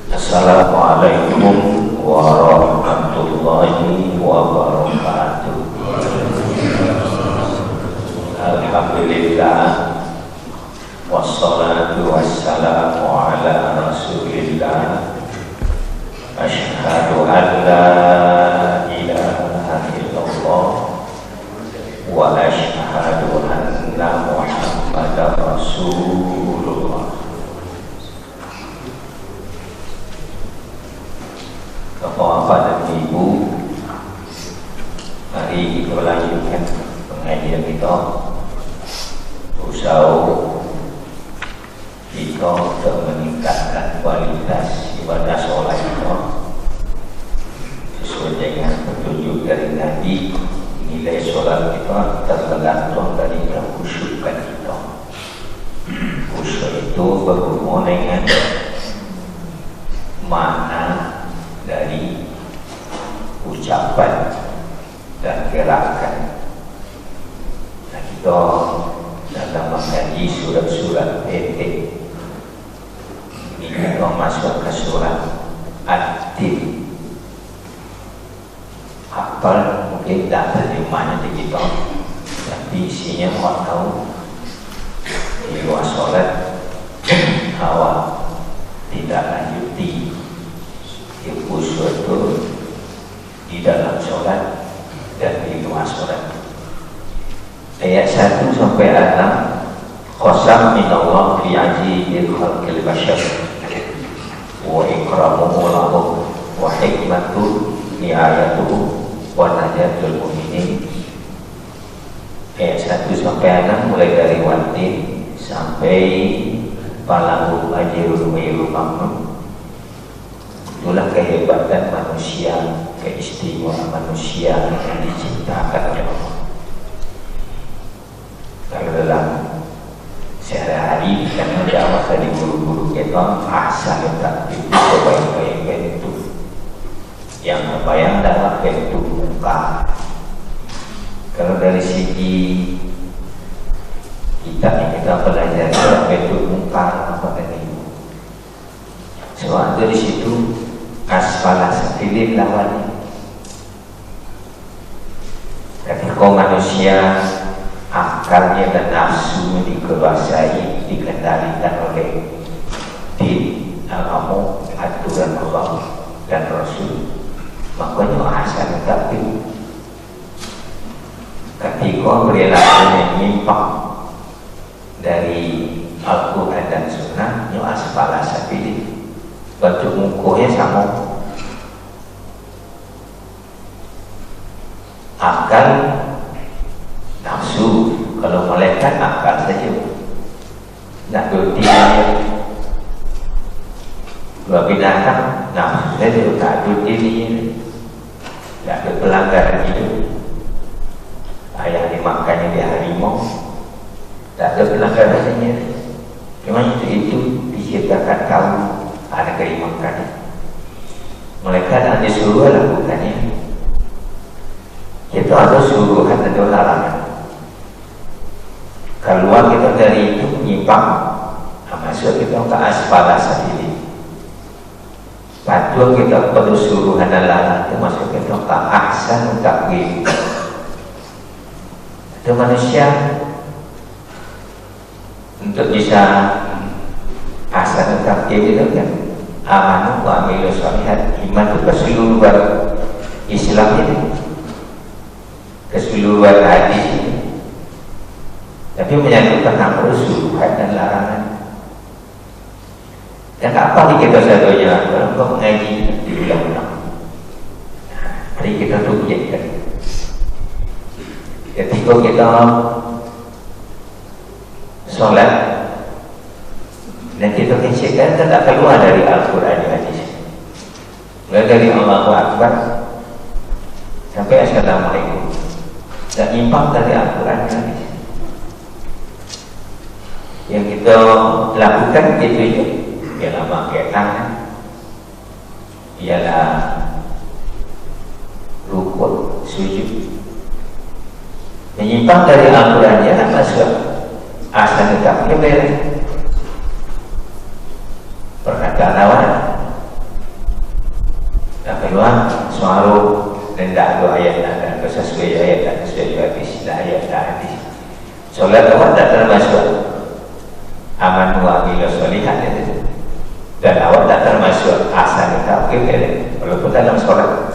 Assalamualaikum warahmatullahi wabarakatuh. Alhamdulillah, wassalatu wassalamu ala rasulillah. Asyhadu an la ilaha illallah wa asyhadu anna Muhammadar Rasulullah. Bapak dan Ibu, mari kita lanjutkan pengajian kita. Usaha kita untuk meningkatkan kualitas ibadah sholat kita sesuai dengan petunjuk dari Nabi. Nilai sholat kita tergantung dari kekhusyukan kita. Khusyuk itu berhubungan dengan makna dari ucapan dan gerakan. Nah, kita dalam mengkaji surat-surat pendek ini kita masuk ke surat At-Tin. Hafal mungkin tak terjemahnya di kita, tapi isinya orang tahu di luar sholat awal tidak lanjuti khusyuk itu di dalam sholat dan di luar sholat. Ayat 1 sampai 6. Qasam minallah fi ajibil khalqil bashar wa ikramuhu lahum wa hikmatu ni'ayatuhu wa najatul mu'minin. Ayat 1 sampai 6 mulai dari watin sampai falahu ajrun ghairu mamnun. Itulah kehebatan manusia, keistimewaan manusia yang diciptakan oleh Allah. Kalau dalam sehari-hari kita menjawab dari guru-guru kita, asal takdir sebaik-baik bentuk yang terbayang dalam bentuk muka. Kalau dari segi kita belajar dalam bentuk muka apa tadi? Suatu di situ asfala safilin lawannya. Ketika manusia akalnya dan nafsunya dikuasai, dikendalikan oleh din, agama, aturan Allah dan Rasul, makanya asal tapi ketika perilakunya menyimpang dari Al-Quran dan Sunnah, nyo asfala safilin. Bentuk mukanya sama. Akal, nafsu, kalau malaikat akal saja. Nak dutinya. Dua binatang, nafsu saja tak dutinya. Tak ada pelanggaran hidup. Ayah dimakannya di harimau, tak ada pelanggarannya. Cuma itu diciptakan kaum. Ada keimakan. Mereka tak disuruh lakukannya. Itu ada suruhan atau larangan. Keluar kita dari itu menyimpang, masuk kita ke asfala safilin. Patuh kita perlu suruhan dan larangan itu masuk kita ke ahsan taqwim. Itu manusia untuk bisa ahsan taqwim itu kan amanu wa amilu sholihat. Iman itu keseluruhan Islam ini, keseluruhan hadis ini, tapi menyatukan amru suruhan dan larangan. Dan apa di kita satunya kalau kau mengaji diulang-ulang. Mari kita rukyatkan. Ketika kita sholat dan kita kecilkan, kita tak keluar dari Al-Quran dan hadis. Mulai dari Allahu Akbar sampai Assalamualaikum, dan impang dari Al-Quran dan hadis. Yang kita lakukan itu je, ialah pakai tangan, ialah rukuk, sujud. Menyimpang dari Al-Quran ialah masuk asal tetapnya beres. Perkataan awal keluar suara rendah dua ayat dan sesuai ayat dan sesuai hadis dah ayat dan hadis. Solat awak tak termasuk aman wa amil solihat itu, dan awak tak termasuk asal takbir walaupun dalam solat.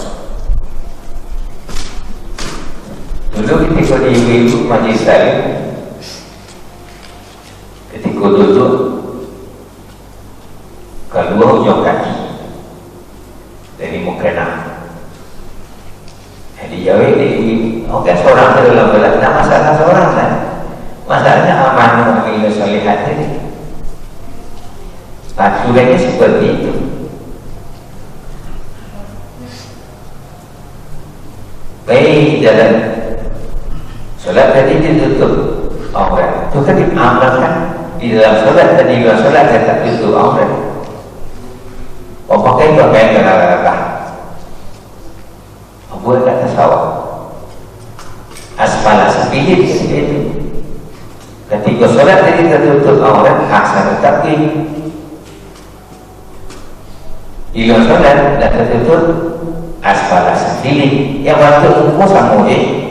Dulu ketika di ibu-ibu majlis saya, ketika duduk kedua ujung kaki dari mukena, jadi jauh di kan seorang dalam belah, tak masalah seorang kan, masalahnya aman wa solihat ini. Aturannya seperti itu. Baik dalam solat tadi ditutup aurat, itu kan diamalkan di dalam solat dan di luar solat tak tutup aurat. Pakai kenal-kenal buat kata sawah asfala sabilin itu. Ketika solat tadi tertutup aurat, asal tapi di luar solat dan tertutup asfala sabilin yang waktu umum sama dia.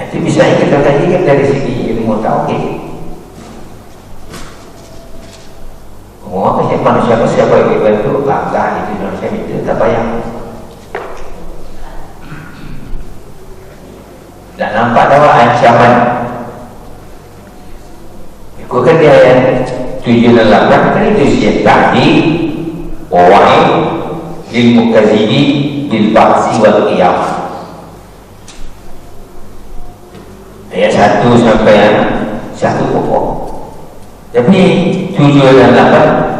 Itu bisa kita kajikan dari segi ilmu tauhid. Semua manusia siapa yang berbentuk bangga itu Indonesia itu tak payah. Dan nampak bahwa ancaman ikutkan di ayat 7 dan 8 kan itu siap tadi wa'id lil mukazibi bil ba'si wal qiyamah. Ayat 1 sampai 1 pokok. Tapi 7 dan 8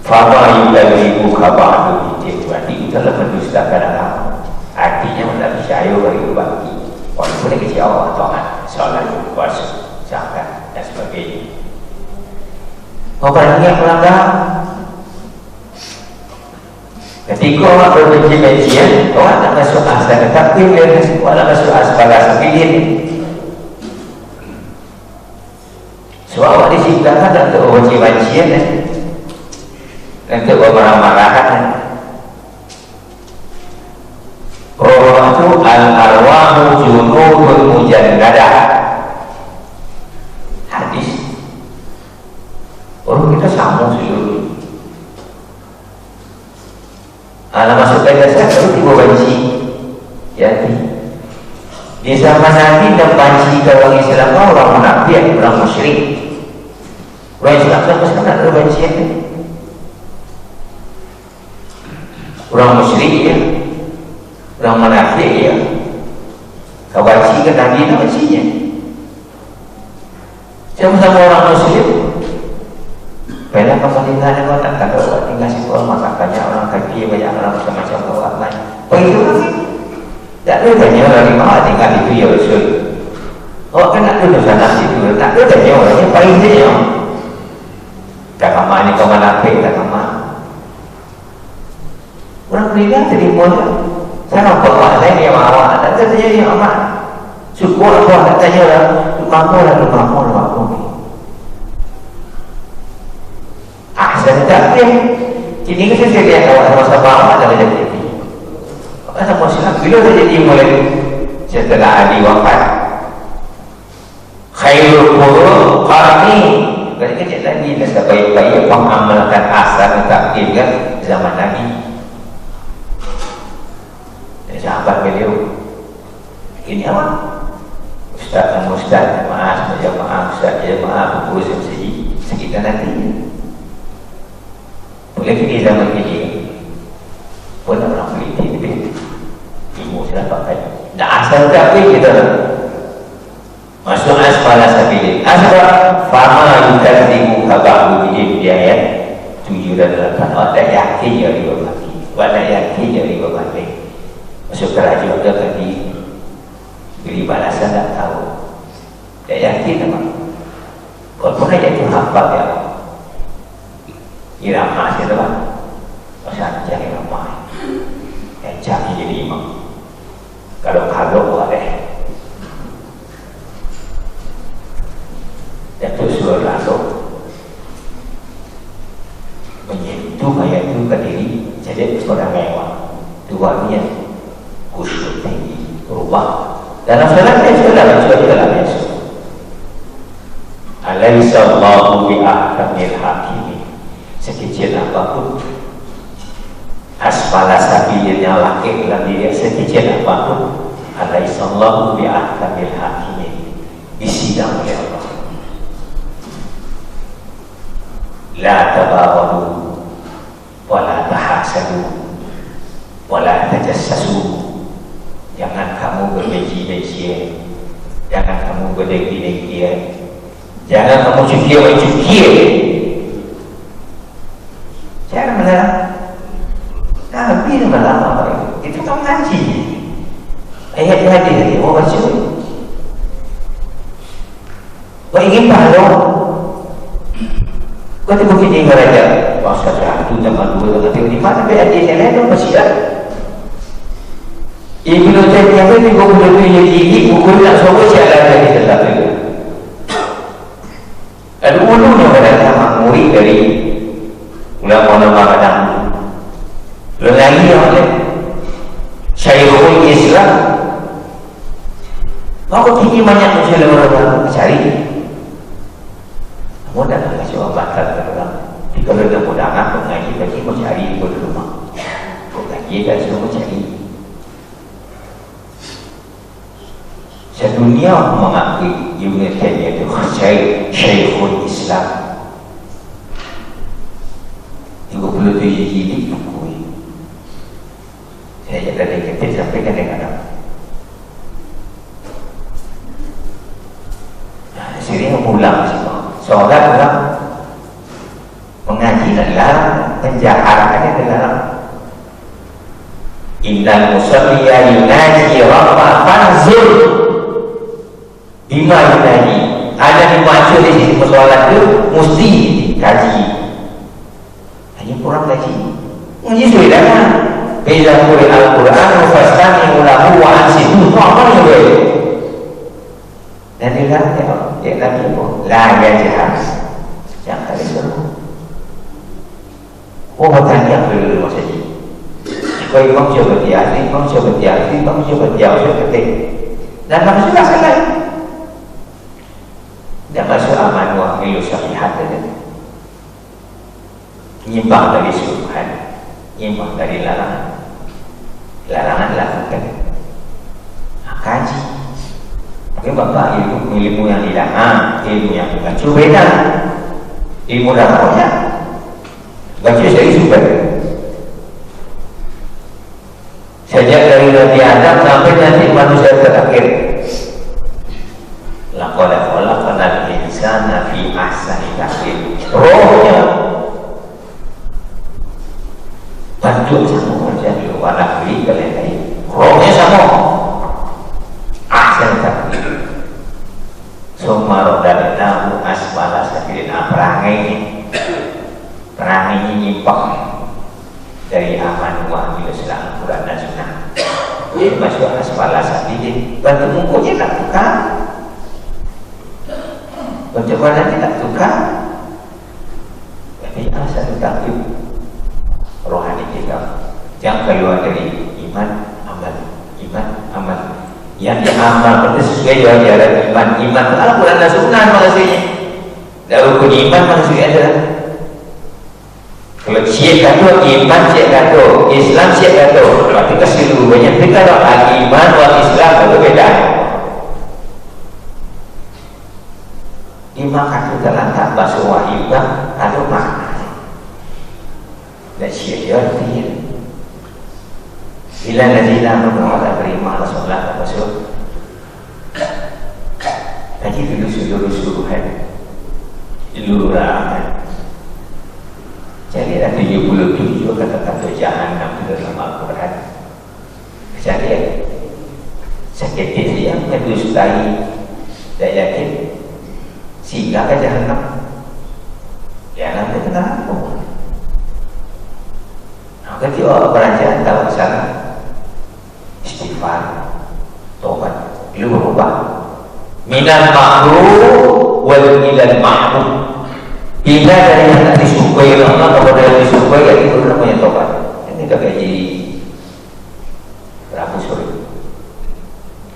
fama yukadzibu kaba'du itu berarti kita telah mendustakan agama. Artinya tidak percaya bagi bagi walaupun dia kecewa taat, solat, puasa, zakat dan sebagainya. Orang yang melanggar ketika orang berbenci-bencian, orang tak masuk asal takbir dan orang masuk asal sabilin. So awak diciptakan untuk benci-bencian untuk marah-marahan. Roh itu al-arwahu junudun mujannadah. Hadis. Orang kita sama seluruh. Alam masuk ke dasar baru tiba banci. Jadi di zaman Nabi dan banci ke orang Islam, orang munafik, orang musyrik. Orang Islam sama sekali ada banci itu. Orang musyrik ya, orang munafik ya. Kau banci ke Nabi itu bancinya. Sama-sama orang muslim. Bila pemerintah yang tak ada orang tinggal sekolah, maka banyak orang kaki, banyak orang macam-macam orang lain. Begitu lagi. Tak ada banyak orang di mana tinggal itu ya Rasul. Awak kan tak ada sana situ. Tak ada banyak orangnya paling dia. Tak kama ni kau menapik, tak kama. Orang meninggal terima. Saya nampak awak saya yang awak. Tak ada saya yang amat. Syukur apa tak tanya lah. Rumahmu. Ahsan takbir. Ini kan saya lihat awak sama-sama awak dah jadi. Awak sama Islam bila dah jadi mulai setelah Ali wafat. Khairul qurun qarni. Berarti kecil lagi dah sebaik-baik mengamalkan ahsan takbir kan zaman Nabi. Dan sahabat beliau. Ini apa? Ustaz, maaf, Ustaz, maaf, urus sekitar nanti. Boleh di zaman ini pun orang politik lebih ilmu sudah pakai. Dah asal tapi kita masuk asfala sabilin. Asal fama yukadzibu kabahu di ayat 7 dan 8. Ada yakin ya riba bagi. Ada yakin ya riba bagi. Masuk kerajaan ada tadi beri balasan tak tahu. Tak yakin apa. Walaupun ayat itu hafal ya. Irama siapa lah? Pasal cari irama. Cari jadi imam. Kalau boleh. Datuk Surah lalu menyentuh ayat itu ke diri Alaihissallahu bi'ahkamil hakimin. Sekecil apapun asfala sabililnya laki dalam diri, sekecil apapun Alaihissallahu bi'ahkamil hakimin, disidang oleh Allah. La tabaghadu wa la tahasadu wa la tajassasu. Jangan kamu berbenci-benci, jangan kamu berdengki-dengki, jangan kamu cukir. Jangan melarang. Nabi melarang apa itu? Itu kamu ngaji. Ayat hadis mau baca. Kau ingin pahala? Kau tu begini raja. Pasal satu tambah dua tambah tiga lima sampai hadis yang lain tu masih ada. Ibnu Taimiyah itu buku yang tinggi, buku tak semua siapa lagi tetap itu. Ada ulunya pada murid dari ulama-ulama kadang lelaki oleh Syekhul Islam. Maka tinggi banyak usia orang cari. Namun dah kasih obat orang. Tapi kalau dah mudah nak mengaji, bagi mau cari di rumah. Kau ngaji dah semua cari. Sedunia mengakui Ibnu Taimiyah itu Syekhul Islam. 37 jilid buku. Saya dari kecil sampai kadang-kadang. Sering pulang semua. Solat pulang mengaji adalah penjaharannya adalah Innal musalliya yunaji rabbah fanzur bima yunaji. Ada dibaca di sisi persoalan itu mesti dikaji. Hanya kurang kaji. Ngaji sudah kan? Bila quri al-Quran fastami'u lahu wa ansitu. Apa yang boleh? Dan dia lagi pun la yajhar. Jangan disuruh. Oh, bertanya dulu masa ini. Jika imam coba diarti, imam coba ketik. Dan maksud salah. Tidak masuk aman wa milu sahihat saja. Nyimbang dari suruhan, nyimbang dari larangan. Larangan lakukan. Kaji. Mungkin bapak ilmu yang dilarang, ilmu yang dibaca beda. Ilmu dakwahnya baca dari sumber. Sejak dari Nabi Adam sampai nanti manusia terakhir. Laqad khalaqnal insana fi ahsani taqwim. Rohnya bantu sama manusia di luar negeri kalian tadi. Rohnya sama. Ahsan taqwim. Summa radadnahu asfala safilin. Perangai ini nyimpang dari aman wa bil Islam, Quran dan Sunnah. Ini masuk asfala safilin. Bantu mukunya tak tukar. Bagaimana tidak tukar? Tapi asal taqwim rohani kita yang keluar dari iman amal yang diamal itu sesuai dengan ajaran iman Al-Quran dan Sunnah maksudnya. Dan rukun iman maksudnya adalah kalau siap kata iman, siap kata Islam, siap kata berarti keseluruhannya. Tapi kalau iman dan Islam itu beda. Lima kata terlantar bahasa wahibah atau makna dan syiar dia bila nazila menolak beriman Rasulullah Rasul tadi dulu-dulu-duluhan dulu-duluhan. Jadi ada 77 kata-kata jahannam dalam Al-Quran. Jadi seketik yang mendustai dan yakin sehingga ke jahannam. Jahannam itu kenapa? Ketika beranjak tahu kesana istighfar, tobat, lu berubah minal ma'ruf wal ilal ma'ruf. Bila dari yang disukai Allah kepada yang disukai, ya itu namanya tobat. Ini tak kayak jadi Rabu sore.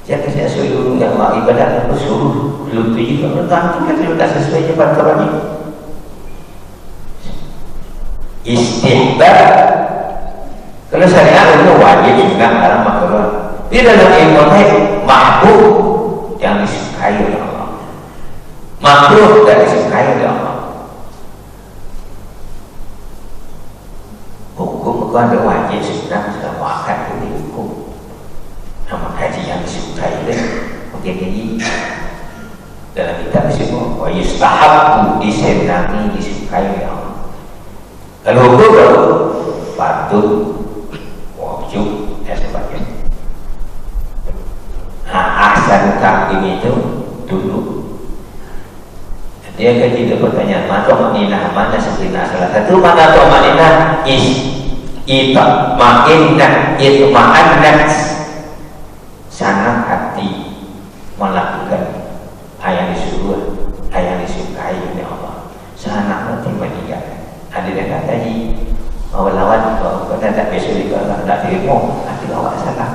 Jadi saya suruh yang mau ibadah, aku suruh belum tujuh kalau tak tak sesuai dengan fatwa ini. Istihbab kalau syariat itu wajib juga haram makruh. Di dalam ilmu mahbub yang disukai oleh Allah, makruh dan disukai oleh Allah. Hukum itu ada wajib sunnah dalam makan itu hukum. Nama haji yang disukai itu mungkin ini dalam kitab disebut wa yustahabbu, disenangi, disukai oleh Allah. Kalau hukum itu patut, wajib dan sebagainya. Ahsan takdim itu dulu. Dia kan tidak pertanyaan mana mana sebenarnya salah satu mana tomanina itma'annat sana hati melakukan yang disuruh, yang disukai oleh Allah. Sana hati meninggalkan. Ada yang kata tadi lawan kalau tak besok kalau tak terima hati awak salah.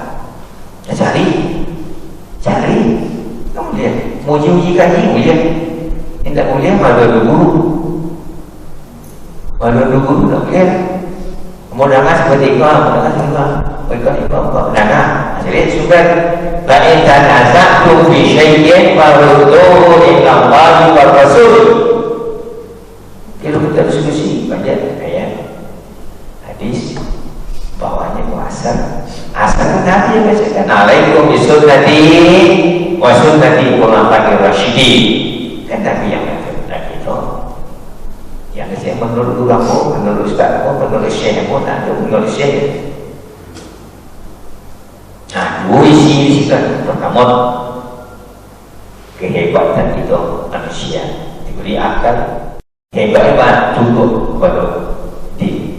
Cari kemudian muji kaji kemudian tidak boleh malu guru tak boleh. Kemudian seperti itu berkata jadi sudah baik dan azab tu fi syai'in farudduhu ila Allah wa Rasul. Kalau kita diskusi banyak ayat hadis bawahnya puasa asal Nabi yang bacakan alaikum bisunnati wa sunnati khulafa'ir rasyidin. Kan Nabi yang bacakan itu. Yang saya menurut ulama, menurut ustaz, menurut syekh pun ada, menurut syekh. Nah, dua isi kan. Pertama, kehebatan itu manusia diberi akal. Hebat cukup pada di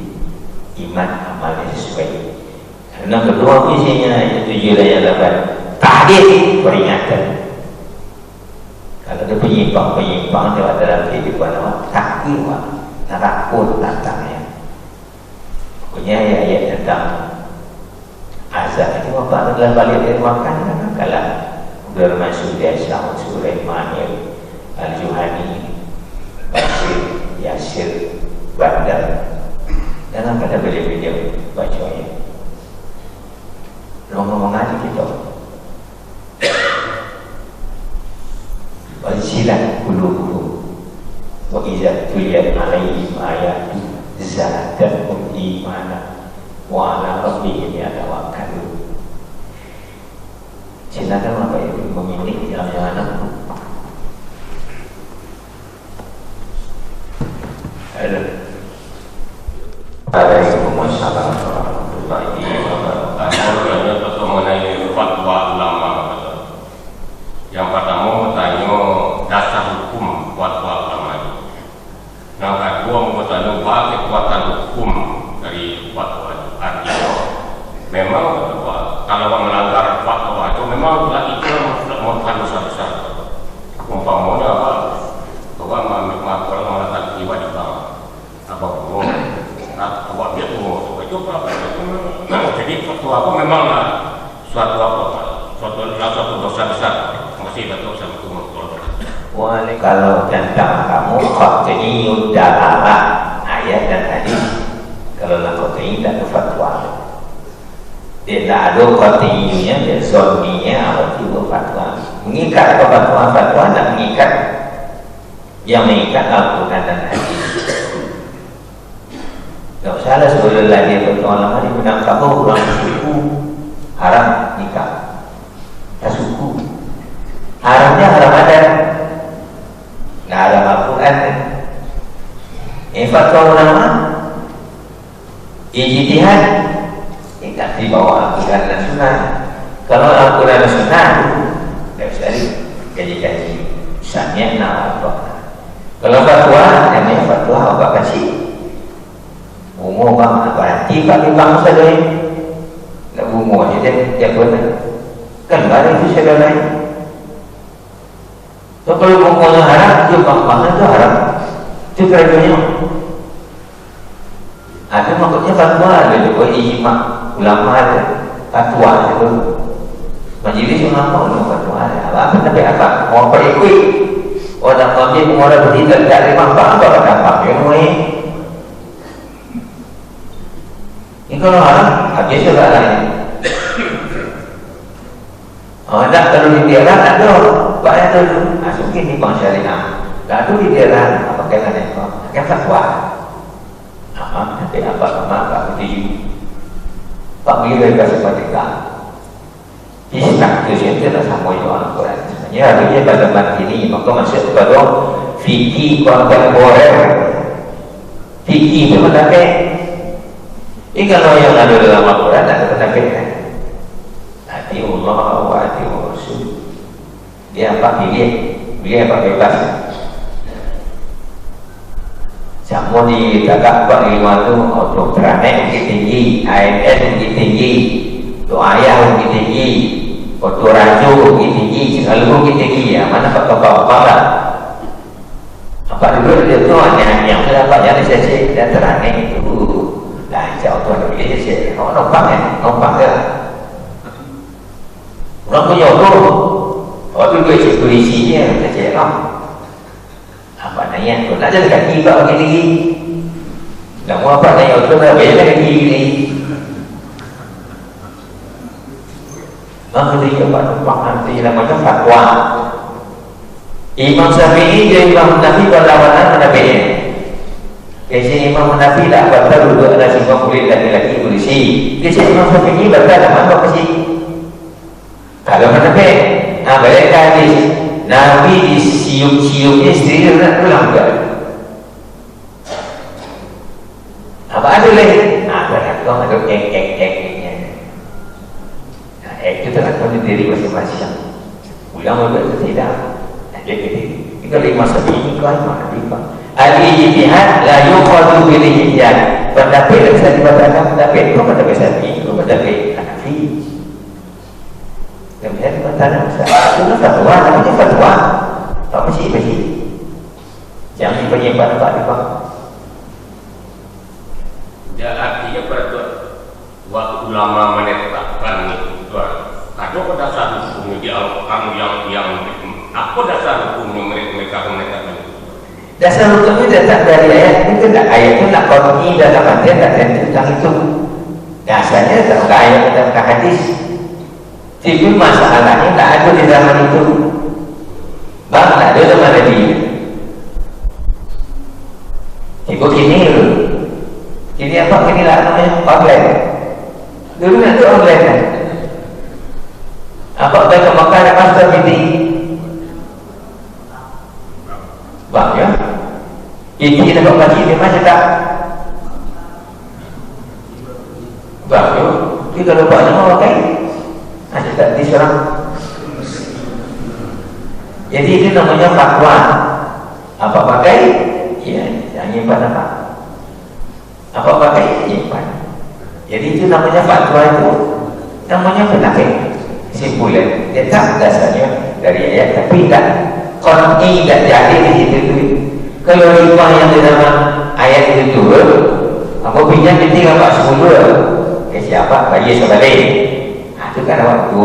iman amalnya sesuai. Yang kedua isinya itu 7 ayat 8 tahdid, peringatan. Kalau ada penyimpang lewat dalam kehidupan awak, takdir awak, takut tantangnya. Punya ayat tentang azab itu apa adalah balik dari makan kalah bermasuk dia Syahud Sulaiman Al-Juhani Basir Yasir Bandar dalam pada video bacanya ngomong aja gitu wasilah qulubuhum wa idza tuliyat alaihim ayatu zadatuhum imana wa ala rabbihim yatawakkalun. Silakan Bapak Ibu memilih yang mana. Waalaikumsalam warahmatullahi wabarakatuh. Mengenai fatwa ulama, yang pertama bertanya dasar hukum fatwa ulama itu. Yang kedua bertanya apa kekuatan hukum dari fatwa itu. Artinya memang kalau melanggar fatwa itu memang itu merupakan dosa besar. Umpamanya apa? Bahwa kalau melakukan jiwa di bawah apa bohong, apa dia bohong, itu apa? Jadi fatwa aku memanglah suatu dosa besar. Masih betul sama hukum. Wah, kalau tentang kamu qat'iyud dalalah ayat dan hadis. Kalau nak qat'i dan fatwa. Dia tak ada qat'iyunya, dia zonninya apa itu fatwa. Mengikat ke fatwa nak mengikat. Yang mengikat Al-Quran dan hadis. Tak salah sebenarnya dia bertolak di bidang kamu orang suku haram nikah. Tak suku. Haramnya haram adat. Nggak ada Al-Quran. Fatwa ulama ijtihad tidak di bawah Al-Quran dan Sunnah. Kalau Al-Quran dan Sunnah tidak bisa jadi misalnya apa. Kalau fatwa namanya fatwa apa kasih umum bang berarti bang saja nggak umum aja deh dia benar kan nggak ada itu saja lain. So, kalau umumnya haram dia bang itu haram itu kerjanya ada maksudnya fatwa ada juga ijma ulama ada fatwa itu majelis ulama fatwa ada apa tapi apa mau pergi orang kami mengolah berita dari mampak apa dampak yang mulai ini kalau orang habis juga lain nak kalau di daerah tak ada banyak dulu masukin di bank syariah lalu di daerah apa kaitan itu kan fatwa tapi apa apa begitu Pak Mira kasih mereka Istak itu adalah sama dengan Al-Quran. Sebenarnya harusnya pada bab ini maka masuk kepada fikih kontemporer. Fikih itu mendapat. Ini kalau yang ada dalam Al-Quran tak mendapat. Hati Allah wa hati Rasul. Dia apa pilih? Dia apa bebas. Sama di kakak Pak Ilmu itu untuk teranek mungkin tinggi, AMS mungkin tinggi, doa ayah mungkin tinggi, foto rajo mungkin tinggi, segala mungkin tinggi ya. Mana Pak Bapak lah. Apa dulu dia tu yang dapat jadi sesi dan teranek itu. Dah jauh tu dia sesi. Oh nampak ke? Orang punya tu, waktu tu polisinya sesi lah. Apa nanya tu nak jadi kaki tak bagi tinggi nak mau apa nanya tu nak bayar kaki ni nanti apa nampak nanti namanya fatwa Imam Syafi'i dia Imam Nafi berlawanan menafinya kasi Imam Nafi tak batal duduk ada simpang kulit laki-laki polisi kasi Imam Syafi'i batal mana kasi kalau menafi balik ke hadis Nabi disiup-siup istri dia nak pulang ke? Apa ada lagi? Ada kau ada ek-ek-eknya. Ek itu tergantung diri masing-masing. Ulang atau tidak? Ada gitu. Kalau lima sapi kau mana lima? Al-ijtihad la yuqadu bil ijtihad. Pendapat bisa dibatalkan pendapat. Kau pendapat sapi, kau pendapat Hanafi. Kemudian bertanya, itu fatwa, namanya fatwa. Tak mesti. Jangan penyimpan Pak Pak. Ya artinya pada waktu ulama menetapkan itu, ada dasar hukum di Al-Quran yang apa dasar hukum mereka menetapkan itu? Dasar hukumnya datang dari ayat itu tak ayat itu nak qat'i dalam artian tak tentang itu. Dasarnya tak ayat tentang hadis. Tapi masalahnya tak ada di zaman itu. Bang, tak ada zaman Nabi. Ibu kini dulu. Kini apa? Kini lah namanya online. Dulu itu online kan? Apa baik ke Makkah ada master meeting? Bang ya? Ini dapat bagi di mana tak? Bang ya? Kita kalau banyak orang pakai ada tak di seorang. Jadi itu namanya fatwa. Apa pakai? Ya, yang nyimpan apa? Apa pakai? Nyimpan. Jadi itu namanya fatwa itu. Namanya penafsir. Kesimpulan. Dia tak dasarnya dari ayat tapi tak qat'i tak jadi di situ. Kalau lima yang di dalam ayat itu turun, apa pinjam penting apa 10? Siapa? Bagi sebalik. Itu kan waktu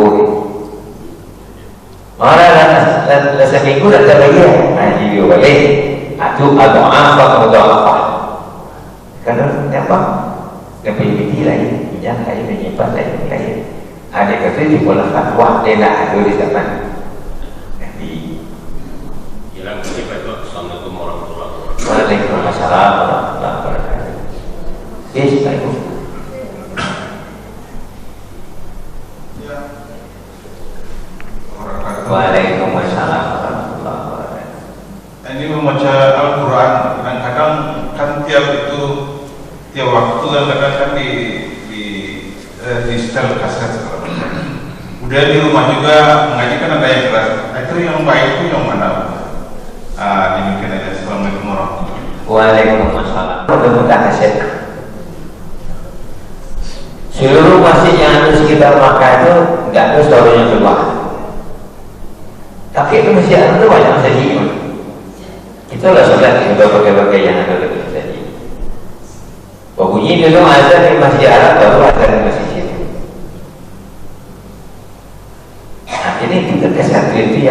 orang seminggu dah terbayar jadi dia balik itu al-mu'afah mudha'afah kerana apa? Kepilih lain pinjam lain menyimpan lain ada kata di bola fatwa dia nak ada di zaman Nabi hilang kita itu Assalamualaikum warahmatullahi wabarakatuh. Waalaikumsalam warahmatullahi wabarakatuh. Assalamualaikum. Waalaikumsalam warahmatullahi wabarakatuh. Ini membaca Al-Quran kadang-kadang kan tiap waktu kadang-kadang kan di setel kaset. Udah di rumah juga mengaji kan ada yang keras. Itu yang baik itu yang mana? Demikian aja. Assalamualaikum warahmatullahi wabarakatuh. Waalaikumsalam. Mudah-mudahan kaset. Seluruh masjid yang ada sekitar Makkah itu tidak ada story yang keluar. Tapi itu mesti ada tu banyak saji. Itulah solat di berbagai-bagai yang ada dalam saji. Bunyi dulu ada di Masjid Arab, baru ada di Masjid Syiah. Nah, ini kita kesatuan itu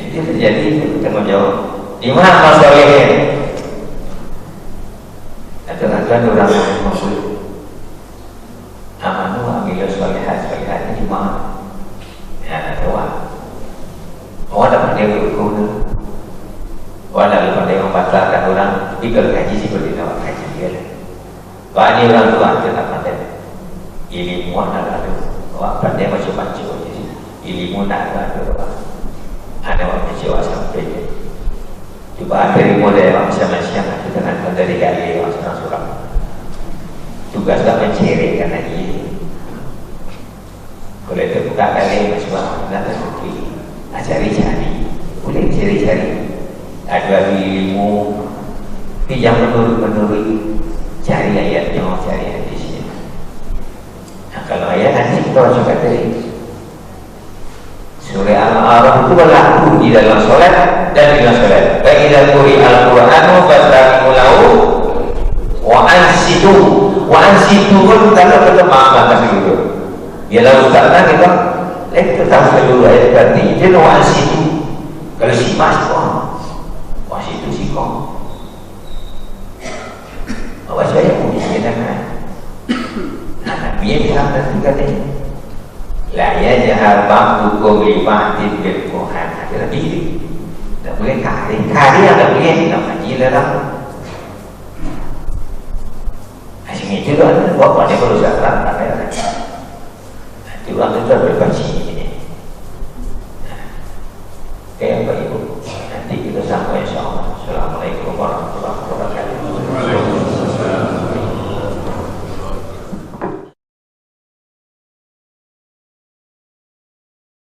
Itu terjadi tanggung jawab. Di mana amal solehnya? Kadang-kadang orang mengusul amanu amilu solehat solehatnya di mana? Ya, doa. Orang tak pandai berguna. Orang tak pandai membatalkan orang. Jika kaji seperti nak kaji dia. Banyak orang tua tidak pandai. Ilmu nak ada. Orang pandai macam-macam. Ilmu nak ada. Ada orang kecewa sampai. Cuba dari mulai masyarakat kita nak dari kali masyarakat surat. Tugaslah mencari karena ini. Kalau terbuka kali masyarakat nak terbuka. Cari-cari, boleh cari-cari. Ada ilmu, tapi jangan menurut cari ayatnya, cari hadisnya. Nah, kalau ayat hadis kita juga tadi. Surah Al-A'raf itu berlaku di dalam solat dan di dalam solat. Baik dalam Qur'an Al-Qur'anu fastami'u lahu wa ansitu. Wa ansitu pun kalau kita maaf kasih gitu. Ialah ustaznya kita tahu seluruh ayat berarti dia wa ansitu. Kalau si mas wa situ si kong. Awak saya pun dia dengar. Nah, dia bilang juga ni. La yajhar ba'dukum li ba'din bil Qur'an. Ada lagi. Tak boleh kari. Kari ada boleh nak ngaji dalam